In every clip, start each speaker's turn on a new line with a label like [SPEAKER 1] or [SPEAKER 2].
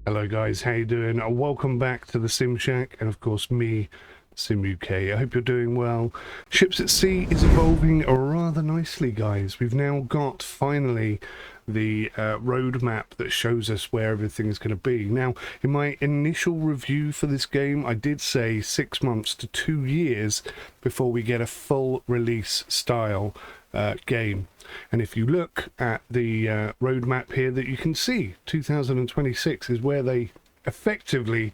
[SPEAKER 1] Hello guys, how you doing? Welcome back to the Sim Shack, and of course me, Sim UK. I hope you're doing well. Ships at Sea is evolving rather nicely, guys. We've now got finally the roadmap that shows us where everything is going to be. Now, in my initial review for this game, I did say 6 months to 2 years before we get a full release style game. And if you look at the roadmap here, that you can see 2026 is where they effectively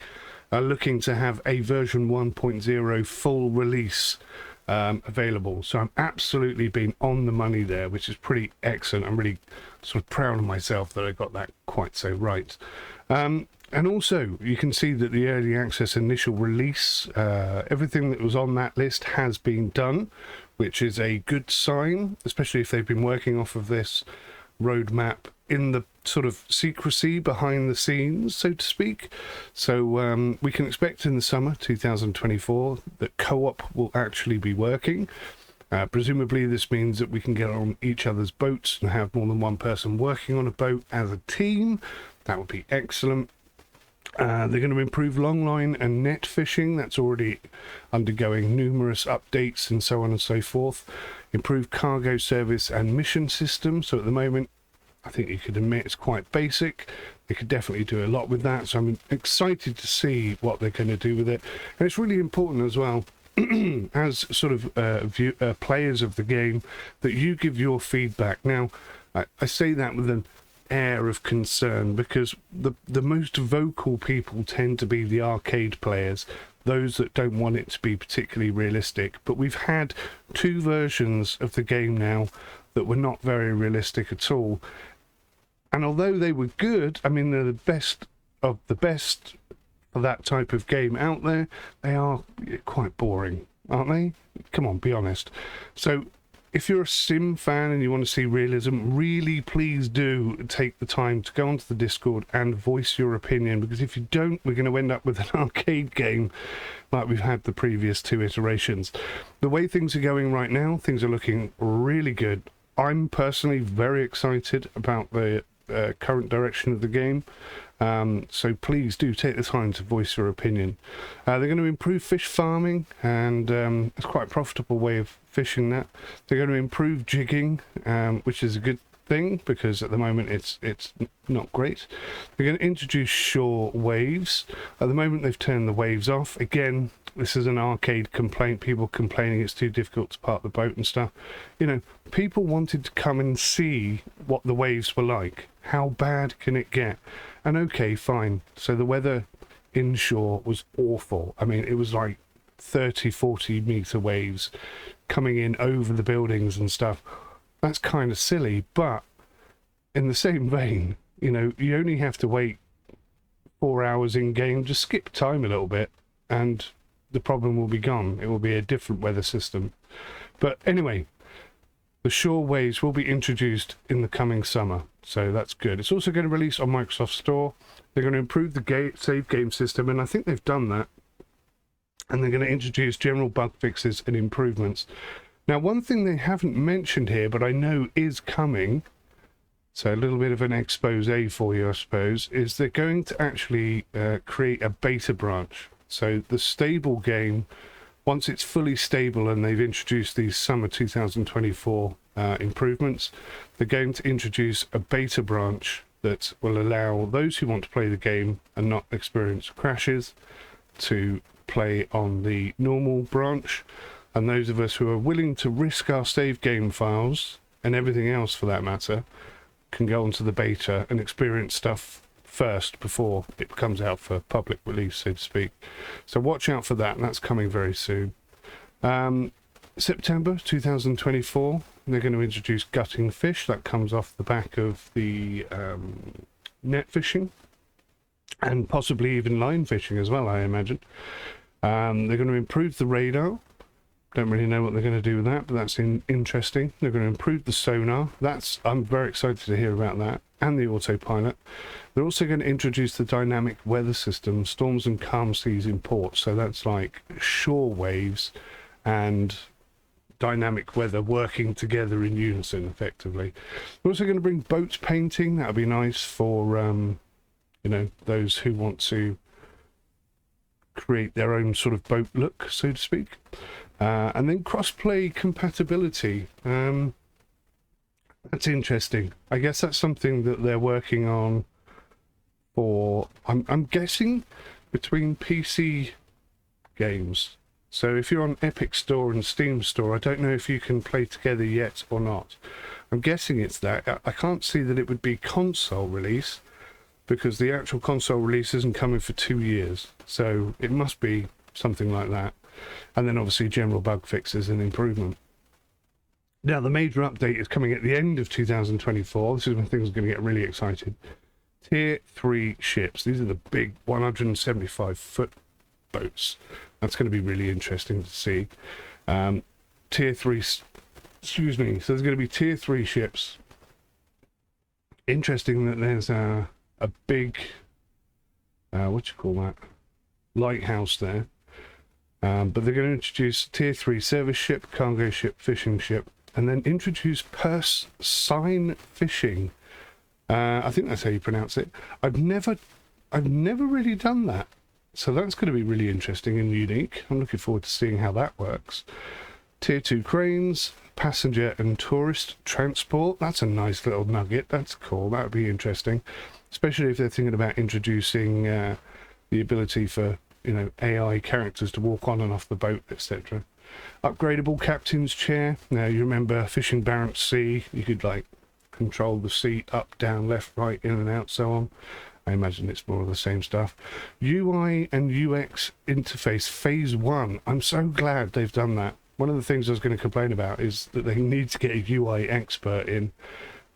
[SPEAKER 1] are looking to have a version 1.0 full release available. So I'm absolutely been on the money there, which is pretty excellent. I'm really sort of proud of myself that I got that quite so right. And also, you can see that the early access initial release, everything that was on that list has been done, which is a good sign, especially if they've been working off of this roadmap in the sort of secrecy behind the scenes, so to speak. So we can expect in the summer 2024 that co-op will actually be working. Presumably this means that we can get on each other's boats and have more than one person working on a boat as a team. That would be excellent. They're going to improve longline and net fishing. That's already undergoing numerous updates and so on and so forth. Improve cargo service and mission system. So at the moment, I think you could admit it's quite basic. They could definitely do a lot with that. So I'm excited to see what they're going to do with it. And it's really important as well, as sort of players of the game, that you give your feedback. Now, I say that with an air of concern, because the most vocal people tend to be the arcade players, those that don't want it to be particularly realistic. But we've had two versions of the game now that were not very realistic at all, and although they were good, I mean, they're the best of the best for that type of game out there, they are quite boring, aren't they? Come on, be honest. So if you're a sim fan and you want to see realism, really please do take the time to go onto the Discord and voice your opinion, because if you don't, we're going to end up with an arcade game like we've had the previous two iterations. The way things are going right now, things are looking really good. I'm personally very excited about the current direction of the game. So please do take the time to voice your opinion. They're going to improve fish farming, and it's quite a profitable way of fishing that. They're going to improve jigging, which is a good thing, because at the moment it's not great. They're going to introduce shore waves. At the moment they've turned the waves off. Again, this is an arcade complaint, people complaining it's too difficult to park the boat and stuff. You know, people wanted to come and see what the waves were like. How bad can it get? And okay, fine. So the weather inshore was awful. I mean, it was like 30-40 meter waves coming in over the buildings and stuff. That's kind of silly, but in the same vein, you know, you only have to wait 4 hours in game, just skip time a little bit, and the problem will be gone. It will be a different weather system. But anyway, the shore waves will be introduced in the coming summer, so that's good. It's also going to release on Microsoft Store. They're going to improve the save game system, and I think they've done that. And they're going to introduce general bug fixes and improvements. Now, one thing they haven't mentioned here, but I know is coming, so a little bit of an expose for you, I suppose, is they're going to actually create a beta branch. So the stable game, once it's fully stable and they've introduced these summer 2024 improvements, they're going to introduce a beta branch that will allow those who want to play the game and not experience crashes to play on the normal branch, and those of us who are willing to risk our save game files and everything else for that matter can go onto the beta and experience stuff first before it comes out for public release, so to speak. So watch out for that, and that's coming very soon. September 2024, they're going to introduce gutting fish. That comes off the back of the net fishing, and possibly even line fishing as well, I imagine. They're going to improve the radar. Don't really know what they're going to do with that, but that's interesting. They're going to improve the sonar. I'm very excited to hear about that, and the autopilot. They're also going to introduce the dynamic weather system, storms and calm seas in ports. So that's like shore waves and dynamic weather working together in unison, effectively. We're also going to bring boat painting. That would be nice for you know, those who want to create their own sort of boat look, so to speak. And then cross-play compatibility. That's interesting. I guess that's something that they're working on for, I'm guessing, between PC games. So if you're on Epic Store and Steam Store, I don't know if you can play together yet or not. I'm guessing it's that. I can't see that it would be console release, because the actual console release isn't coming for 2 years. So it must be something like that. And then obviously general bug fixes and improvement. Now, the major update is coming at the end of 2024. This is when things are going to get really excited. Tier 3 ships. These are the big 175-foot boats. That's going to be really interesting to see. Tier 3... Excuse me. So there's going to be Tier 3 ships. Interesting that there's a big... what do you call that? Lighthouse there. But they're going to introduce Tier 3 service ship, cargo ship, fishing ship, and then introduce purse sign fishing. I think that's how you pronounce it. I've never really done that. So that's going to be really interesting and unique. I'm looking forward to seeing how that works. Tier 2 cranes, passenger and tourist transport. That's a nice little nugget. That's cool. That would be interesting. Especially if they're thinking about introducing the ability for, you know, AI characters to walk on and off the boat, etc. Upgradable captain's chair. Now, you remember fishing Barents Sea, you could like control the seat up, down, left, right, in and out, so on. I imagine it's more of the same stuff. UI and UX interface phase 1. I'm so glad they've done that. One of the things I was going to complain about is that they need to get a UI expert in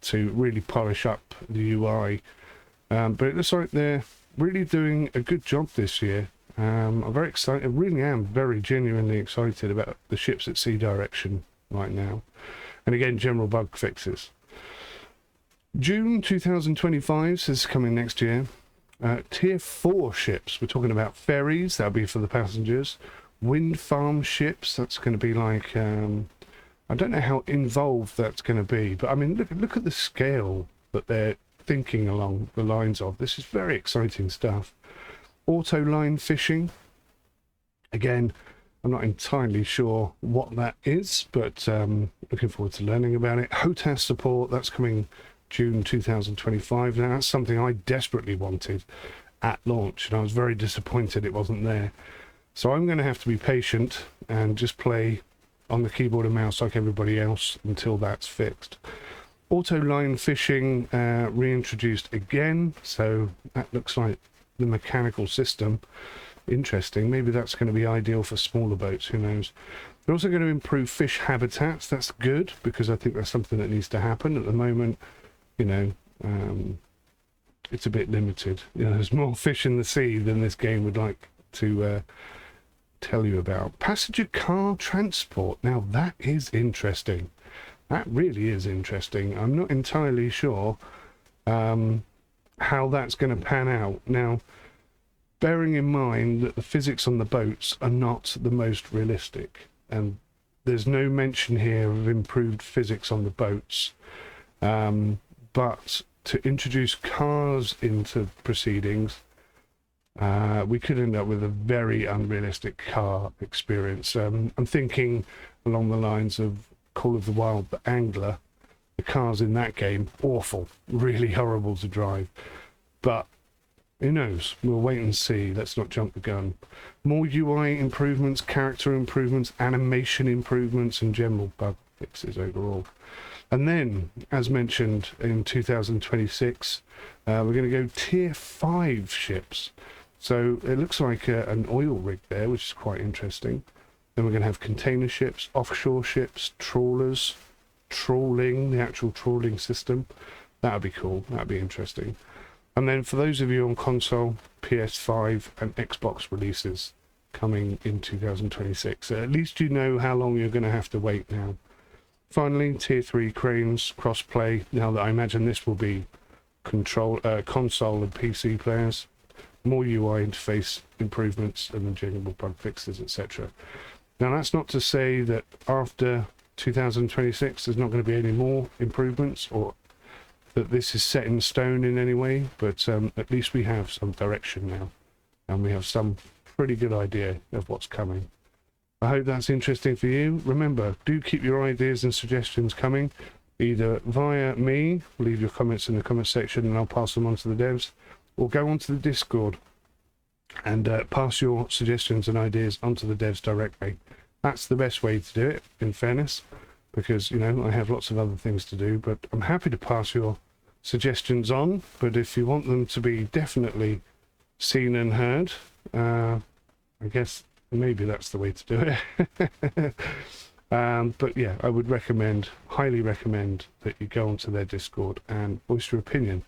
[SPEAKER 1] to really polish up the UI. But it looks like they're really doing a good job this year. I'm very excited. I really am very genuinely excited about the ships at sea direction right now. And again, general bug fixes. June 2025, so this is coming next year. Tier 4 ships. We're talking about ferries. That'll be for the passengers. Wind farm ships. That's going to be like... I don't know how involved that's going to be. But I mean, look at the scale that they're thinking along the lines of. This is very exciting stuff. Auto line fishing. Again, I'm not entirely sure what that is, but looking forward to learning about it. HOTAS support, that's coming June 2025. Now, that's something I desperately wanted at launch, and I was very disappointed it wasn't there. So I'm going to have to be patient and just play on the keyboard and mouse like everybody else until that's fixed. Auto line fishing reintroduced again, so that looks like the mechanical system. Interesting. Maybe that's going to be ideal for smaller boats, who knows. They're also going to improve fish habitats. That's good, because I think that's something that needs to happen. At the moment, you know, it's a bit limited. You know, there's more fish in the sea than this game would like to tell you about. Passenger car transport. Now that is interesting. That really is interesting. I'm not entirely sure how that's going to pan out. Now, bearing in mind that the physics on the boats are not the most realistic, and there's no mention here of improved physics on the boats, but to introduce cars into proceedings, we could end up with a very unrealistic car experience. I'm thinking along the lines of Call of the Wild, the Angler. The cars in that game, awful, really horrible to drive. But who knows? We'll wait and see. Let's not jump the gun. More UI improvements, character improvements, animation improvements, and general bug fixes overall. And then, as mentioned, in 2026, we're going to go Tier 5 ships. So it looks like an oil rig there, which is quite interesting. Then we're going to have container ships, offshore ships, trawlers, trawling, the actual trawling system. That would be cool. That would be interesting. And then for those of you on console, PS5 and Xbox releases coming in 2026. So at least you know how long you're going to have to wait now. Finally, Tier 3 cranes, crossplay. Now that I imagine this will be console and PC players. More UI interface improvements and then general bug fixes, etc. Now that's not to say that after 2026 there's not going to be any more improvements or that this is set in stone in any way, but at least we have some direction now, and we have some pretty good idea of what's coming. I hope that's interesting for you. Remember, do keep your ideas and suggestions coming, either via me, leave your comments in the comment section and I'll pass them on to the devs, or go onto the Discord and pass your suggestions and ideas onto the devs directly. That's the best way to do it, in fairness, because, you know, I have lots of other things to do, but I'm happy to pass your suggestions on. But if you want them to be definitely seen and heard, I guess maybe that's the way to do it. But yeah, I would highly recommend that you go onto their Discord and voice your opinion.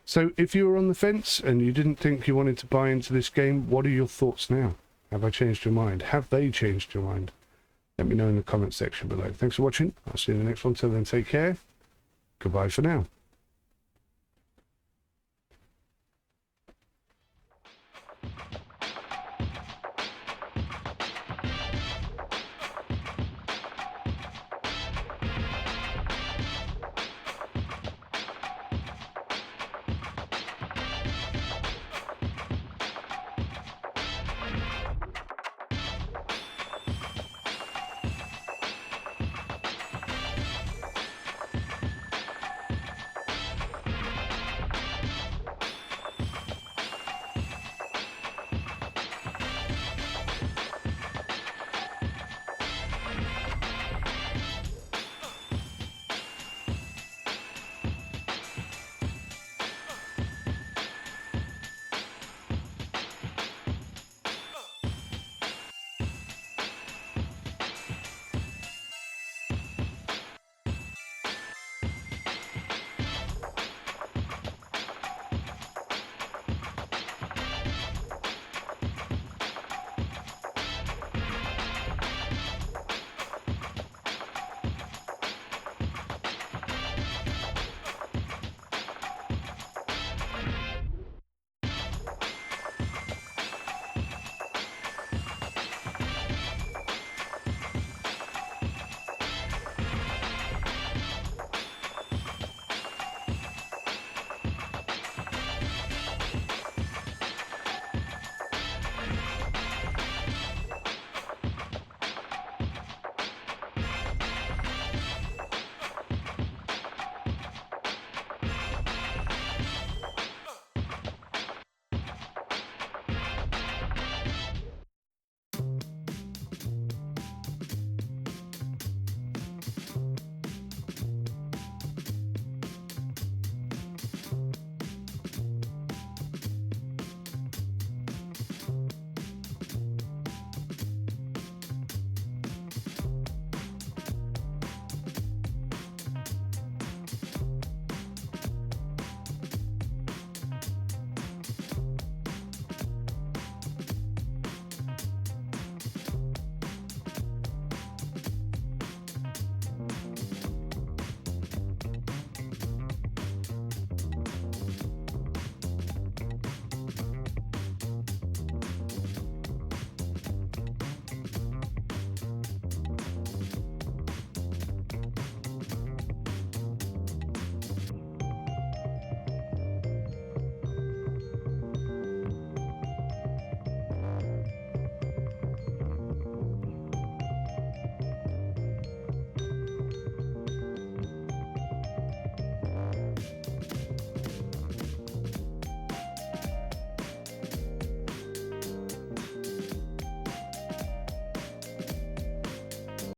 [SPEAKER 1] So if you were on the fence and you didn't think you wanted to buy into this game, what are your thoughts now? Have I changed your mind? Have they changed your mind? Let me know in the comment section below. Thanks for watching. I'll see you in the next one. Till then, take care. Goodbye for now.